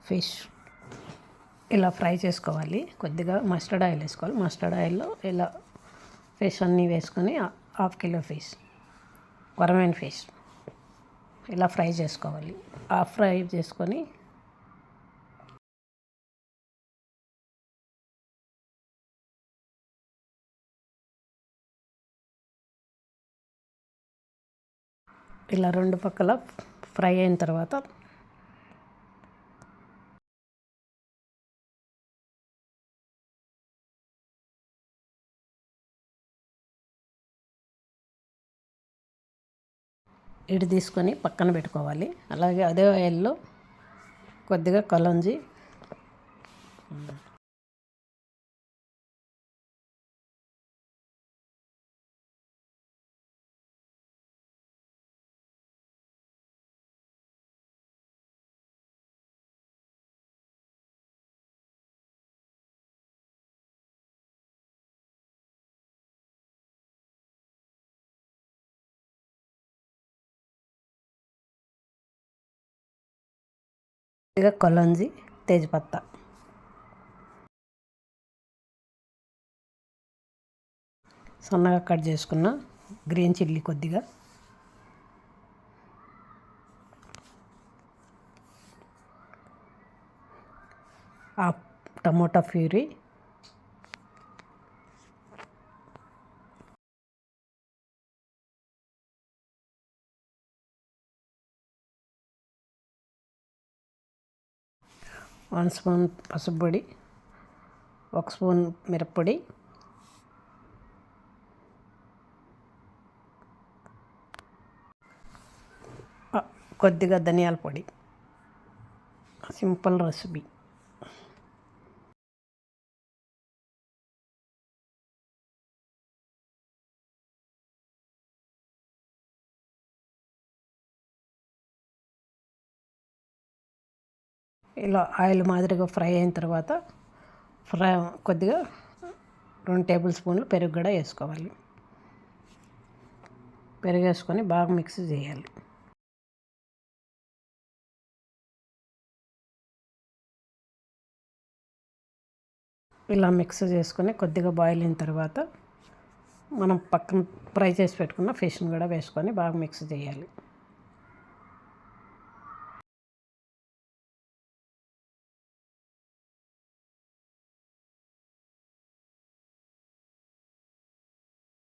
Fish ఇలా fry చేసుకోవాలి. కొద్దిగా మస్టర్డ్ ఆయిల్ వేసుకోవాలి. మస్టర్డ్ ఆయిల్లో ఇలా ఫిష్ అన్నీ వేసుకొని 1/2 కిలో ఫిష్, కొరమైన ఫిష్ ఇలా ఫ్రై చేసుకోవాలి. ఫ్రై చేసుకొని ఇలా 2 పక్కల ఫ్రై అయిన తర్వాత ఇటు తీసుకొని పక్కన పెట్టుకోవాలి. అలాగే అదే ఆయిల్లో కొద్దిగా కలంజీ, తేజ్పత్తా, సన్నగా కట్ చేసుకున్న గ్రీన్ చిల్లీ కొద్దిగా, టమోటా ప్యూరీ, వన్ స్పూన్ పసుపు పొడి, 1 స్పూన్ మిరప్పొడి, కొద్దిగా ధనియాల పొడి. Simple recipe. ఇలా ఆయిల్ మాదిరిగా ఫ్రై అయిన తర్వాత కొద్దిగా 2 టేబుల్ స్పూన్లు పెరుగు కూడా వేసుకోవాలి. పెరుగు వేసుకొని బాగా మిక్స్ చేయాలి. ఇలా మిక్స్ చేసుకొని కొద్దిగా బాయిల్ అయిన తర్వాత మనం పక్కన ఫ్రై చేసి పెట్టుకున్న ఫిష్ని కూడా వేసుకొని బాగా మిక్స్ చేయాలి.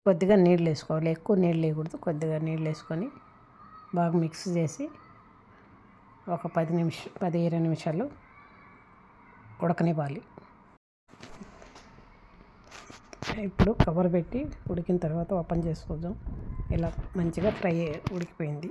కొద్దిగా నీళ్ళు వేసుకోవాలి. ఎక్కువ నీళ్ళు వేయకూడదు. కొద్దిగా నీళ్ళు వేసుకొని బాగా మిక్స్ చేసి ఒక 10-20 నిమిషాలు ఉడకనివ్వాలి. ఇప్పుడు కవర్ పెట్టి ఉడికిన తర్వాత ఓపెన్ చేసుకోవడం. ఇలా మంచిగా ఉడికిపోయింది.